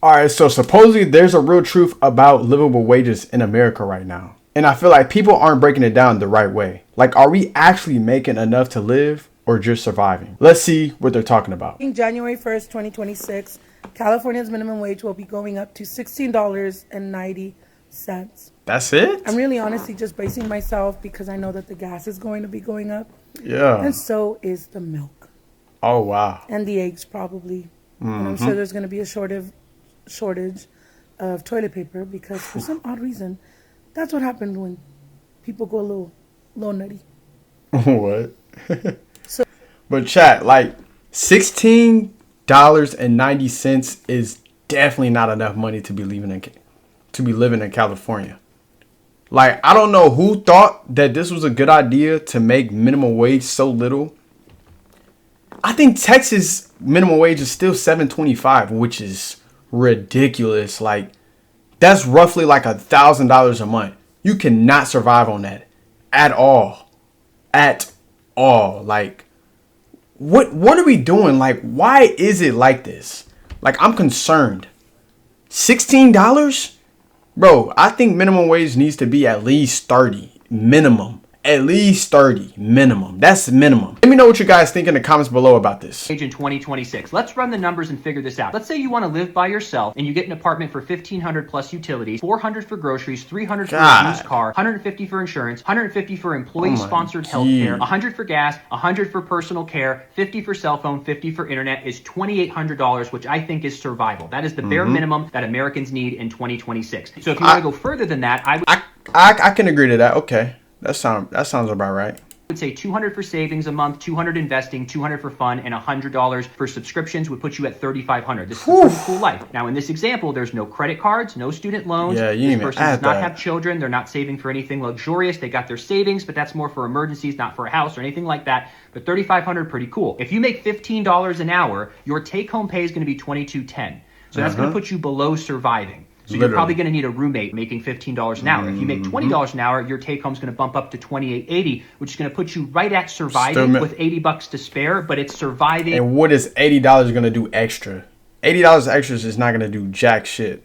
All right, so supposedly there's a real truth about livable wages in America right now. And I feel like people aren't breaking it down the right way. Like, are we actually making enough to live or just surviving? Let's see what they're talking about. January 1st, 2026, California's minimum wage will be going up to $16.90. That's it? I'm really honestly just bracing myself because I know that the gas is going to be going up. Yeah. And so is the milk. Oh, wow. And the eggs probably. And I'm sure there's going to be a shortage of toilet paper because for some odd reason, that's what happened when people go a little nutty. What? So, but chat, like $16.90 is definitely not enough money to be living in California. Like, I don't know who thought that this was a good idea to make minimum wage so little. I think Texas minimum wage is still $7.25, which is ridiculous. Like, that's roughly like $1,000 a month. You cannot survive on that at all. At all. Like, what are we doing? Like, why is it like this? Like, I'm concerned. $16? Bro, I think minimum wage needs to be at least 30 minimum. At least 30 minimum. That's minimum. Let me know what you guys think in the comments below about this. In 2026. Let's run the numbers and figure this out. Let's say you want to live by yourself and you get an apartment for $1,500 plus utilities, $400 for groceries, $300 for a used car, $150 for insurance, $150 for employee-sponsored healthcare, $100 for gas, $100 for personal care, $50 for cell phone, $50 for internet is $2,800, which I think is survival. That is the bare minimum that Americans need in 2026. So if you want to go further than that, I can agree to that. Okay. That sounds about right. would say $200 for savings a month, $200 investing, $200 for fun, and $100 for subscriptions would put you at $3,500. This is a pretty cool life. Now, in this example, there's no credit cards, no student loans. Yeah, this person does not have children. They're not saving for anything luxurious. They got their savings, but that's more for emergencies, not for a house or anything like that. But $3,500, pretty cool. If you make $15 an hour, your take-home pay is going to be $22.10. So that's going to put you below surviving. So you're probably going to need a roommate making $15 an hour. If you make $20 an hour, your take home is going to bump up to $28.80, which is going to put you right at surviving with $80 to spare, but it's surviving. And what is $80 going to do extra? $80 extra is just not going to do jack shit.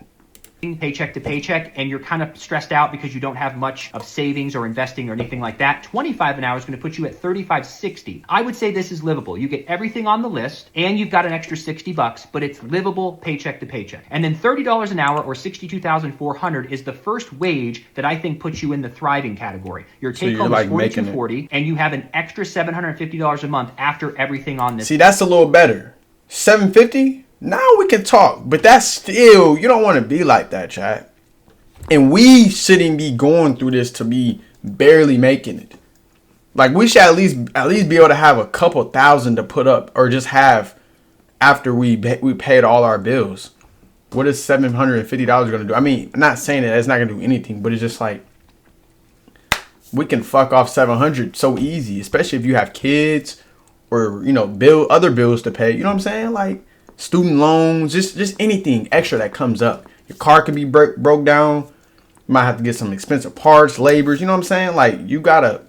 Paycheck to paycheck, and you're kind of stressed out because you don't have much of savings or investing or anything like that. $25 an hour is going to put you at $35.60. I would say this is livable. You get everything on the list, and you've got an extra $60, but it's livable paycheck to paycheck. And then $30 an hour or $62,400 is the first wage that I think puts you in the thriving category. Your take home is $42.40, and you have an extra $750 a month after everything on this. See, that's a little better. $750. Now we can talk, but that's still, you don't want to be like that, chat. And we shouldn't be going through this to be barely making it. Like, we should at least be able to have a couple thousand to put up, or just have after we paid all our bills. What is $750 going to do? I mean, I'm not saying that it's not going to do anything, but it's just like, we can fuck off $700 so easy, especially if you have kids or, you know, other bills to pay. You know what I'm saying? Like, student loans, just anything extra that comes up. Your car can be broke down. You might have to get some expensive parts, labors. You know what I'm saying? Like, you gotta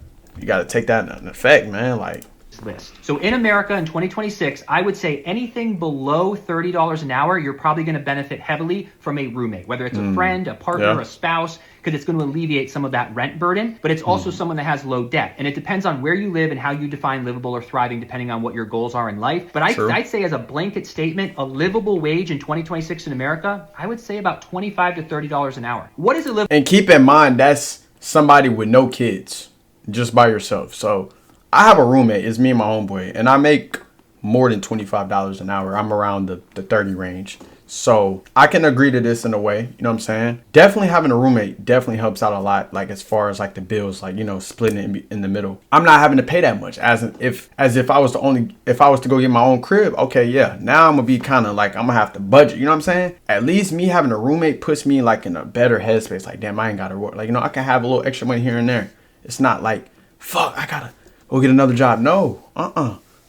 take that in effect, man. Like, list. So in America in 2026, I would say anything below $30 an hour, you're probably going to benefit heavily from a roommate, whether it's a friend, a partner, a spouse, because it's going to alleviate some of that rent burden, but it's also someone that has low debt. And it depends on where you live and how you define livable or thriving, depending on what your goals are in life. But I'd say, as a blanket statement, a livable wage in 2026 in America, I would say about $25 to $30 an hour. What is a livable? And keep in mind, that's somebody with no kids, just by yourself. So I have a roommate. It's me and my homeboy, and I make more than $25 an hour. I'm around the 30 range. So I can agree to this in a way. You know what I'm saying? Definitely having a roommate definitely helps out a lot. Like, as far as like the bills, like, you know, splitting it in the middle. I'm not having to pay that much as if I was to go get my own crib. Okay, yeah. Now I'm gonna be kind of like, I'm gonna have to budget. You know what I'm saying? At least me having a roommate puts me like in a better headspace. Like, damn, I ain't gotta work. Like, you know, I can have a little extra money here and there. It's not like, fuck, I gotta go get another job. No,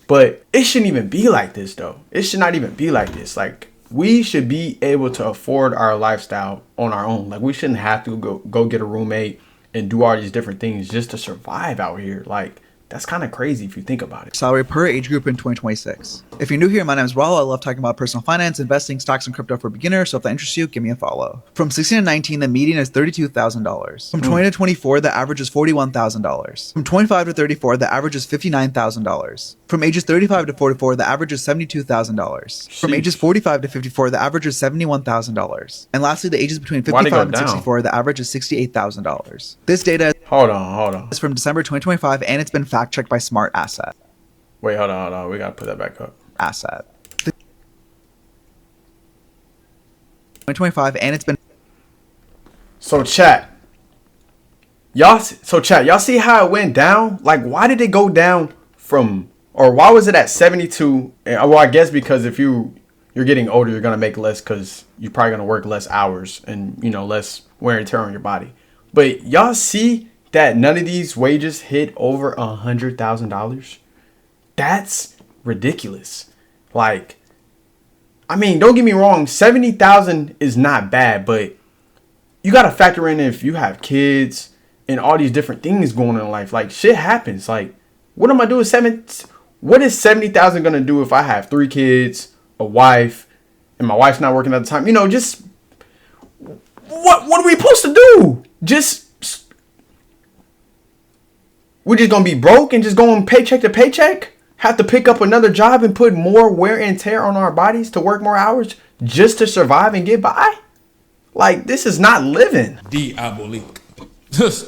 But it shouldn't even be like this, though. It should not even be like this. Like, we should be able to afford our lifestyle on our own. Like, we shouldn't have to go get a roommate and do all these different things just to survive out here. Like, That's kind of crazy if you think about it. Salary per age group in 2026. If you're new here, my name is Raul. I love talking about personal finance, investing, stocks, and crypto for beginners. So if that interests you, give me a follow. From 16 to 19, the median is $32,000. From 20 to 24, the average is $41,000. From 25 to 34, the average is $59,000. From ages 35 to 44, the average is $72,000. From ages 45 to 54, the average is $71,000. And lastly, the ages between 55 and 64, the average is $68,000. This data Hold on. is from December 2025, and it's been fact-checked by Smart Asset. Wait, hold on. We gotta put that back up. Asset. 2025, and it's been. So chat, y'all see how it went down? Like, why did it go down from, or why was it at 72? Well, I guess because if you're getting older, you're gonna make less because you're probably gonna work less hours and less wear and tear on your body. But y'all see that none of these wages hit over $100,000. That's ridiculous. Like, I mean, don't get me wrong, 70,000 is not bad, but you got to factor in if you have kids and all these different things going on in life. Like, shit happens. Like, what am I doing? What is 70,000 going to do if I have 3 kids, a wife, and my wife's not working at the time? Just what are we supposed to do? We're just going to be broke and just going paycheck to paycheck? Have to pick up another job and put more wear and tear on our bodies to work more hours just to survive and get by? Like, this is not living. Diabolique. Just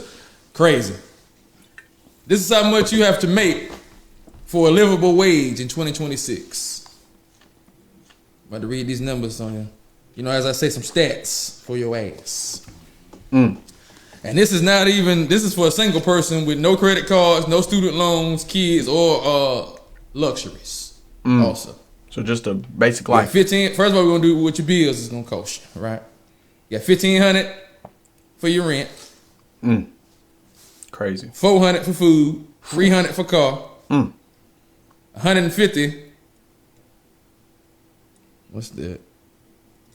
crazy. This is how much you have to make for a livable wage in 2026. I'm about to read these numbers on you. As I say, some stats for your ass. And this is for a single person with no credit cards, no student loans, kids, or luxuries also. So just a basic life. First of all, we're going to do what your bills is going to cost you, right? You got $1,500 for your rent. Crazy. $400 for food, $300 for car, $150. What's that?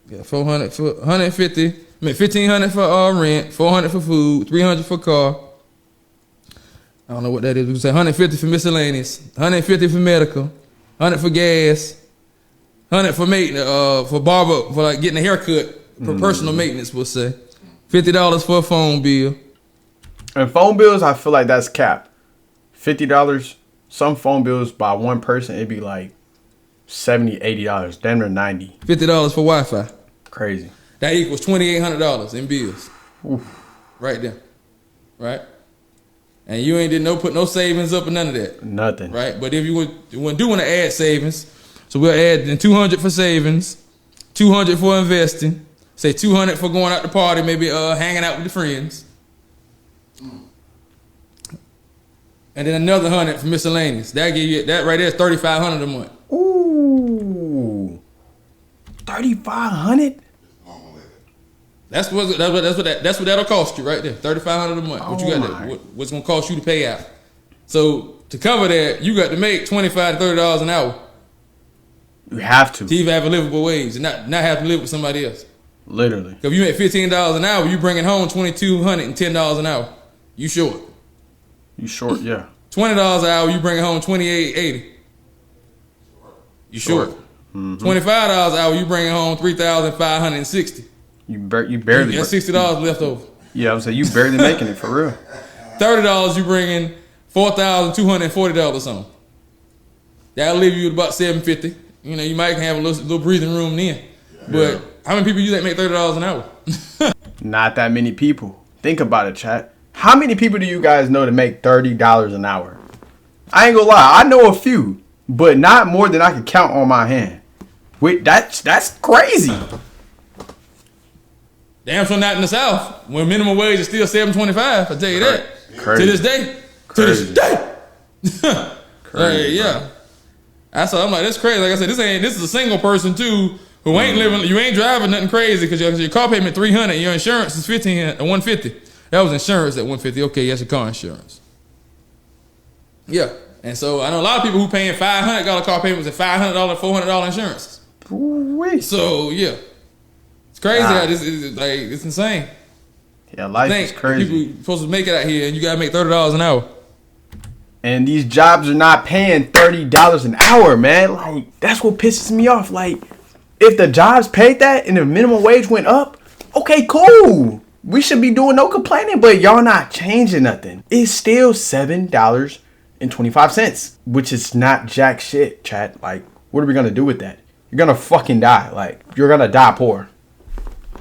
You got $400 for $150. $1,500 for rent, $400 for food, $300 for car. I don't know what that is. We can say $150 for miscellaneous, $150 for medical, $100 for gas, $100 for maintenance, for barber, for like getting a haircut, for personal maintenance, we'll say. $50 for a phone bill. And phone bills, I feel like that's cap. $50. Some phone bills by one person, it'd be like $70, $80, damn near $90. $50 for Wi-Fi. Crazy. That equals $2,800 in bills. Oof. Right there. Right? And you ain't put no savings up or none of that. Nothing. Right? But if you want to add savings, so we'll add in $200 for savings, $200 for investing, say $200 for going out to party, maybe hanging out with the friends. And then another $100 for miscellaneous. That right there is $3,500 a month. Ooh. $3,500? That's what that'll cost you right there. $3,500 a month. What you got there? What's gonna cost you to pay out? So to cover that, you got to make $25 to $30 an hour. You have to even have a livable wage and not have to live with somebody else. Literally. Because if you make $15 an hour, you bringing home $2,210 an hour. You short. You short, yeah. $20 an hour, you bringing home $28.80. You short. $25 an hour, you bringing home $3,560. You barely. That's $60 left over. Yeah, I was saying you barely making it for real. $30, you bringing $4,240 home. That'll leave you at about $750. You might have a little breathing room then. But how many people you think make $30 an hour? Not that many people. Think about it, chat. How many people do you guys know to make $30 an hour? I ain't gonna lie, I know a few, but not more than I can count on my hand. Wait, that's crazy. Damn sure not in the South, when minimum wage is still $7.25. I tell you that. Crazy. To this day. Crazy. To this day. Crazy, yeah. I'm like, that's crazy. Like I said, this is a single person too who ain't living. You ain't driving nothing crazy because your car payment $300, your insurance is $150. That was insurance at $150. Okay, that's your car insurance. Yeah, and so I know a lot of people who paying $500 car payments and $500, $400 insurance. Wait. So yeah, it's crazy. How this is like it's insane. Yeah, life is crazy. People supposed to make it out here, and you gotta make $30 an hour. And these jobs are not paying $30 an hour, man. Like, that's what pisses me off. Like, if the jobs paid that and the minimum wage went up, okay, cool. We should be doing no complaining, but y'all not changing nothing. It's still $7.25, which is not jack shit, chat. Like, what are we gonna do with that? You're gonna fucking die. Like, you're gonna die poor.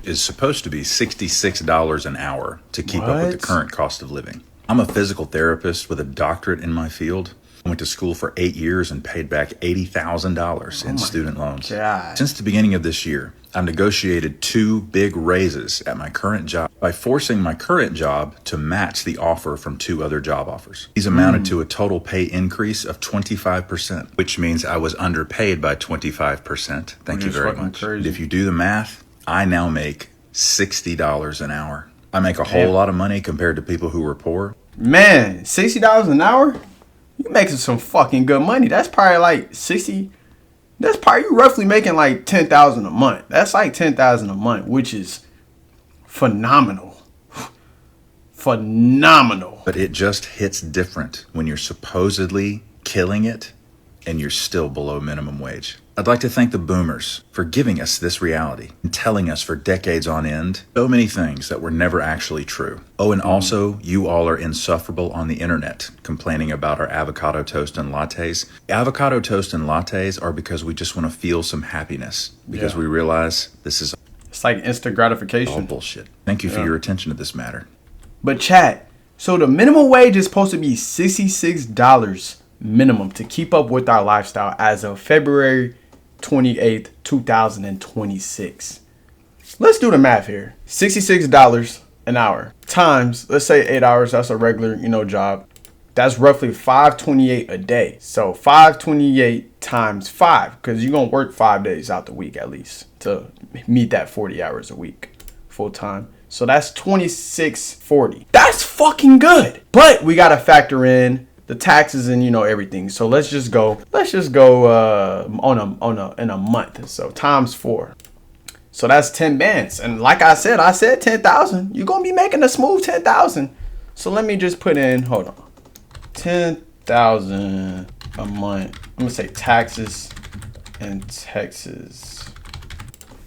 Is supposed to be $66 an hour to keep up with the What? current cost of living. I'm a physical therapist with a doctorate in my field. I went to school for 8 years and paid back $80,000 in student loans. God. Since the beginning of this year, I've negotiated 2 big raises at my current job by forcing my current job to match the offer from 2 other job offers. These amounted to a total pay increase of 25%, which means I was underpaid by 25%. Thank Which you is very fucking much. crazy. And if you do the math, I now make $60 an hour. I make a whole lot of money compared to people who were poor. Man, $60 an hour? You making some fucking good money. That's probably like 60. That's probably you roughly making like 10,000 a month. That's like 10,000 a month, which is phenomenal. Phenomenal. But it just hits different when you're supposedly killing it and you're still below minimum wage. I'd like to thank the boomers for giving us this reality and telling us for decades on end so many things that were never actually true. Oh, and also, you all are insufferable on the internet complaining about our avocado toast and lattes. Avocado toast and lattes are because we just want to feel some happiness because we realize this is It's like instant all gratification. bullshit. Thank you for your attention to this matter. But chat, so the minimum wage is supposed to be $66 minimum to keep up with our lifestyle as of February 28th, 2026. Let's do the math here. $66 an hour times, let's say 8 hours, that's a regular, job. That's roughly $5.28 a day. So $5.28 times 5, because you're going to work 5 days out the week at least to meet that 40 hours a week full time. So that's $26.40. That's fucking good. But we got to factor in the taxes and everything. So let's just go in a month. So times 4. So that's 10 bands. And like I said 10,000. You're going to be making a smooth 10,000. So let me just put in, hold on. 10,000 a month. I'm going to say taxes and Texas.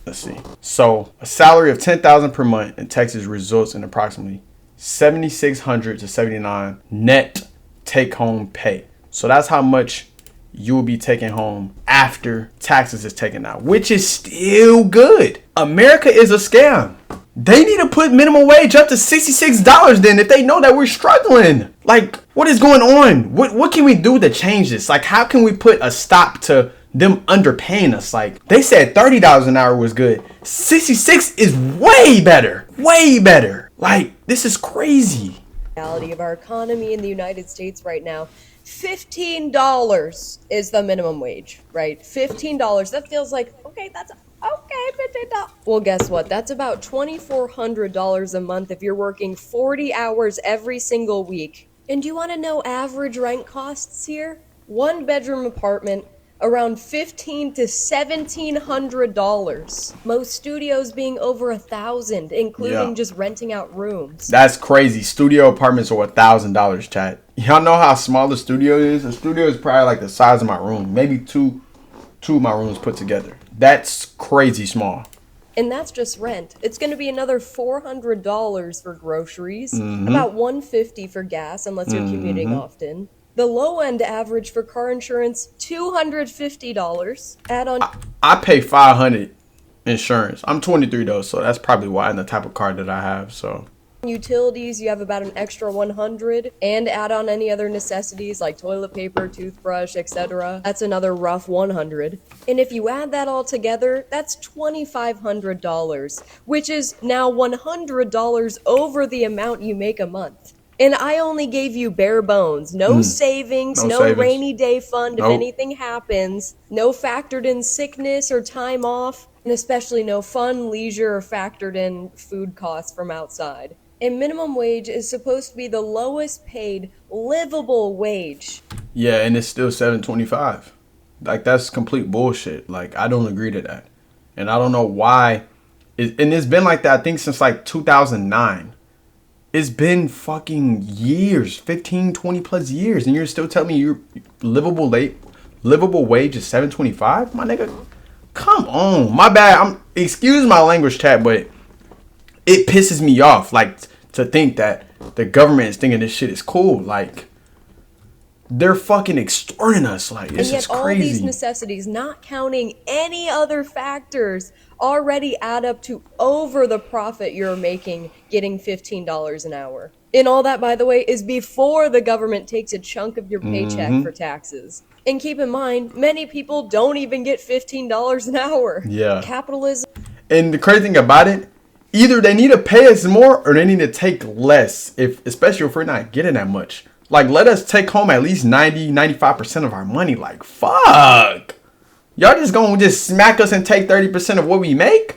Let's see. So a salary of 10,000 per month in Texas results in approximately 7,600 to 79 net take-home pay. So that's how much you will be taking home after taxes is taken out, which is still good. America is a scam. They need to put minimum wage up to $66 then if they know that we're struggling. Like, what is going on? What can we do to change this? Like, how can we put a stop to them underpaying us? Like, they said $30 an hour was good. 66 is way better. Way better. Like, this is crazy. Reality of our economy in the United States right now. $15 is the minimum wage, right? $15. That feels like, okay, that's okay, $15. Well, guess what? That's about $2,400 a month if you're working 40 hours every single week. And do you want to know average rent costs here? 1-bedroom apartment, around $1,500 to $1,700. Most studios being over $1,000, including just renting out rooms. That's crazy. Studio apartments are $1,000, chat. Y'all know how small the studio is? The studio is probably like the size of my room. Maybe two of my rooms put together. That's crazy small. And that's just rent. It's going to be another $400 for groceries, about $150 for gas, unless you're commuting often. The low-end average for car insurance, $250. Add on... I pay $500 insurance. I'm 23 though, so that's probably why in the type of car that I have, so... Utilities, you have about an extra $100, and add on any other necessities like toilet paper, toothbrush, etc. That's another rough $100. And if you add that all together, that's $2,500, which is now $100 over the amount you make a month. And I only gave you bare bones. No savings, No no savings. rainy day fund Nope. if anything happens, no factored in sickness or time off, and especially no fun, leisure, or factored in food costs from outside. And minimum wage is supposed to be the lowest paid livable wage. Yeah, and it's still $7.25. Like, that's complete bullshit. Like, I don't agree to that. And I don't know why. And it's been like that, I think, since like 2009. It's been fucking years, 15, 20 plus years, and you're still telling me your livable wage is $7.25, my nigga. Come on, my bad. Excuse my language, chat, but it pisses me off, like, to think that the government is thinking this shit is cool. Like, they're fucking extorting us. Like, it's just crazy. And yet all these necessities, not counting any other factors, already add up to over the profit you're making getting $15 an hour. And all that, by the way, is before the government takes a chunk of your paycheck for taxes. And keep in mind, many people don't even get $15 an hour. Yeah. Capitalism. And the crazy thing about it, either they need to pay us more or they need to take less, especially if we're not getting that much. Like, let us take home at least 95% of our money. Like, fuck. Y'all just gonna just smack us and take 30% of what we make?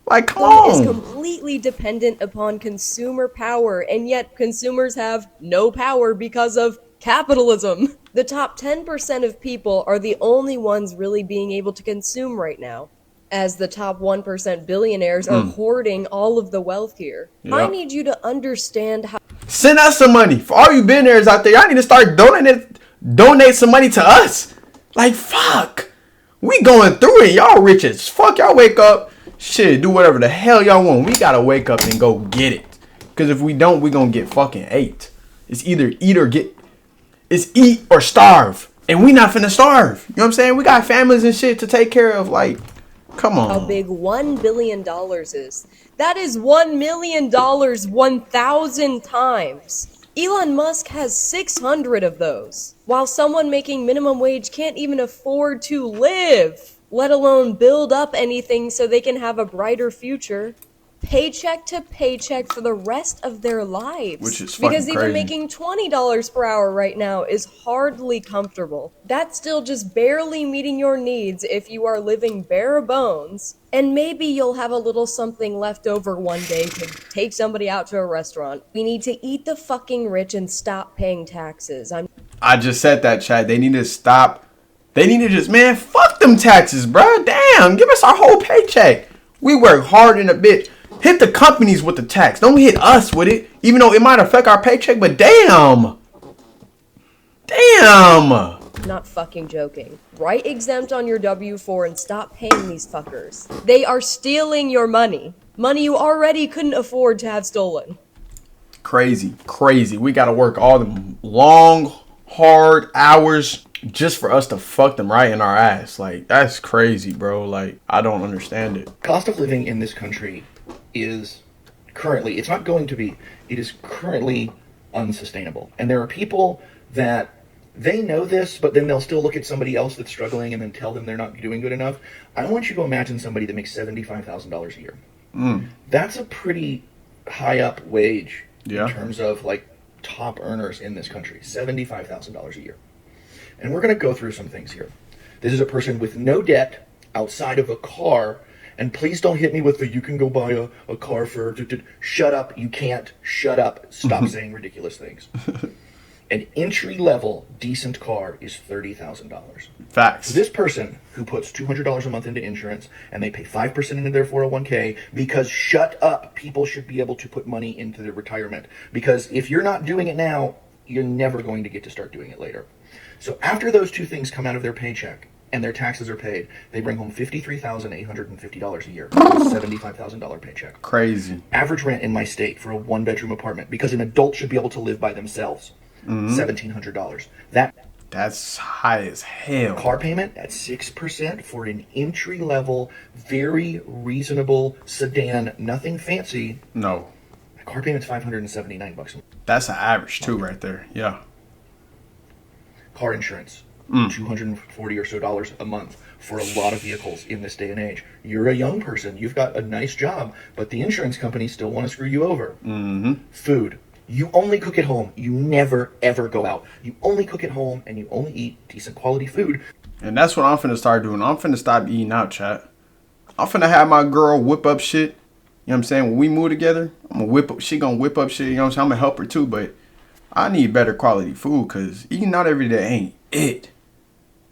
Like, come on. Is completely dependent upon consumer power, and yet consumers have no power because of capitalism. The top 10% of people are the only ones really being able to consume right now, as the top 1% billionaires are hoarding all of the wealth here. Yep. I need you to understand how... Send us some money. For all you billionaires out there, y'all need to start donate some money to us. Like, fuck. We going through it. Y'all rich as fuck. Y'all wake up. Shit, do whatever the hell y'all want. We gotta wake up and go get it. Because if we don't, we gonna get fucking ate. It's either eat or starve. And we not finna starve. You know what I'm saying? We got families and shit to take care of. Like, come on. How big $1 billion is. That is $1 million 1,000 times. Elon Musk has 600 of those, while someone making minimum wage can't even afford to live, let alone build up anything so they can have a brighter future. Paycheck to paycheck for the rest of their lives. Which is fucking because even crazy. making $20 per hour right now is hardly comfortable. That's still just barely meeting your needs if you are living bare bones. And maybe you'll have a little something left over one day to take somebody out to a restaurant. We need to eat the fucking rich and stop paying taxes. I just said that, chat. They need to stop. They need to just, man, fuck them taxes, bro. Damn, give us our whole paycheck. We work hard in a bitch. Hit the companies with the tax. Don't hit us with it. Even though it might affect our paycheck, but damn. Damn. Not fucking joking. Write exempt on your W-4 and stop paying these fuckers. They are stealing your money. Money you already couldn't afford to have stolen. Crazy. We gotta work all them long, hard hours just for us to fuck them right in our ass. Like, that's crazy, bro. Like, I don't understand it. Cost of living in this country is currently, it's not going to be, it is currently unsustainable. And there are people that they know this, but then they'll still look at somebody else that's struggling and then tell them they're not doing good enough. I want you to imagine somebody that makes $75,000 a year. That's a pretty high up wage in terms of like top earners in this country. $75,000 a year. And we're going to go through some things here. This is a person with no debt outside of a car. And please don't hit me with the, you can go buy a car for, shut up, you can't, shut up, stop saying ridiculous things. An entry-level decent car is $30,000. Facts. So this person who puts $200 a month into insurance and they pay 5% into their 401k because shut up, people should be able to put money into their retirement. Because if you're not doing it now, you're never going to get to start doing it later. So after those two things come out of their paycheck, and their taxes are paid, they bring home $53,850 a year. $75,000 paycheck. Crazy. Average rent in my state for a one-bedroom apartment, because an adult should be able to live by themselves, $1,700. That's high as hell. Car payment at 6% for an entry-level, very reasonable sedan, nothing fancy. No. Car payment's $579 a month. That's an average too, right there. Yeah. Car insurance. $240 or so a month for a lot of vehicles in this day and age. You're a young person, you've got a nice job, but the insurance companies still want to screw you over. Food. You only cook at home. You never, ever go out. You only cook at home and you only eat decent quality food. And that's what I'm finna start doing. I'm finna stop eating out, chat. I'm finna have my girl whip up shit. You know what I'm saying? When we move together, she gonna whip up shit. You know what I'm saying? I'm gonna help her too, but I need better quality food because eating out every day ain't it.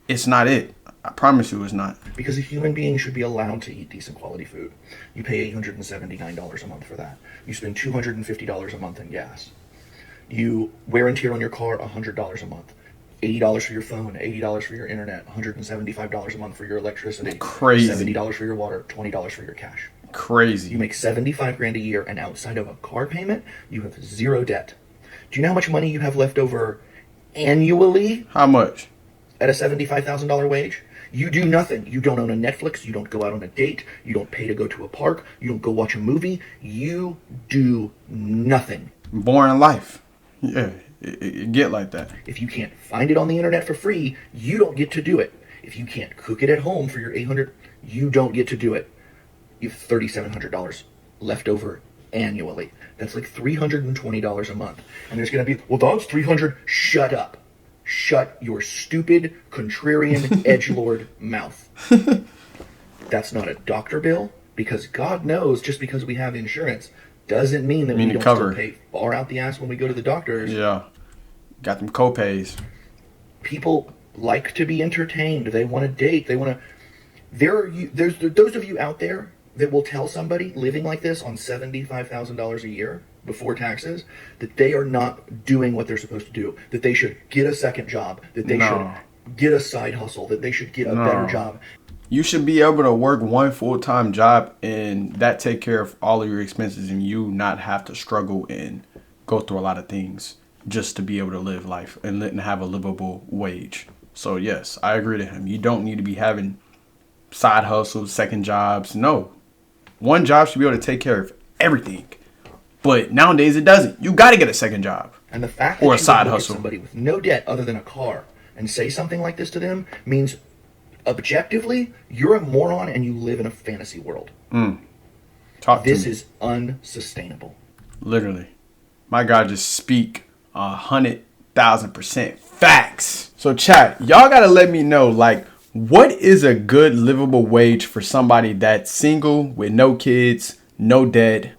It's not it. I promise you it's not. Because a human being should be allowed to eat decent quality food. You pay $879 a month for that. You spend $250 a month in gas. You wear and tear on your car $100 a month. $80 for your phone, $80 for your internet, $175 a month for your electricity. Crazy. $70 for your water, $20 for your cash. Crazy. You make 75 grand a year, and outside of a car payment, you have zero debt. Do you know how much money you have left over annually How much? at a $75,000 wage? You do nothing. You don't own a Netflix. You don't go out on a date. You don't pay to go to a park. You don't go watch a movie. You do nothing. Boring life. Yeah, it get like that. If you can't find it on the internet for free, you don't get to do it. If you can't cook it at home for your $800, you don't get to do it. You have $3,700 left over annually. That's like $320 a month. And there's going to be, well, that's $300. Shut up. Shut your stupid, contrarian, edgelord mouth. That's not a doctor bill, because God knows, just because we have insurance doesn't mean that we don't still pay far out the ass when we go to the doctors. Yeah. Got them co-pays. People like to be entertained. They want to date. They want to. There's those of you out there that will tell somebody living like this on $75,000 a year before taxes that they are not doing what they're supposed to do. That they should get a second job. That they should get a side hustle. That they should get a better job. You should be able to work one full-time job and that take care of all of your expenses, and you not have to struggle and go through a lot of things just to be able to live life and have a livable wage. So yes, I agree to him. You don't need to be having side hustles, second jobs. No. One job should be able to take care of everything. But nowadays it doesn't. You got to get a second job. And the fact that or a you side look hustle. at somebody with no debt other than a car and say something like this to them means objectively you're a moron and you live in a fantasy world. Talk to This me. is unsustainable. Literally. My God just speak 100,000% facts. So chat, y'all got to let me know, like, what is a good livable wage for somebody that's single with no kids, no debt?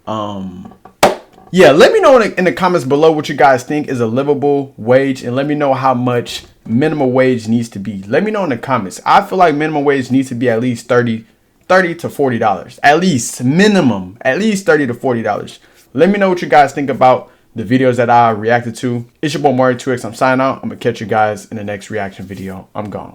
Yeah, let me know in the comments below what you guys think is a livable wage, and let me know how much minimum wage needs to be. Let me know in the comments. I feel like minimum wage needs to be at least $30 to $40. At least minimum, at least $30 to $40. Let me know what you guys think about the videos that I reacted to. It's your boy Mario 2X. I'm signing out. I'm gonna catch you guys in the next reaction video. I'm gone.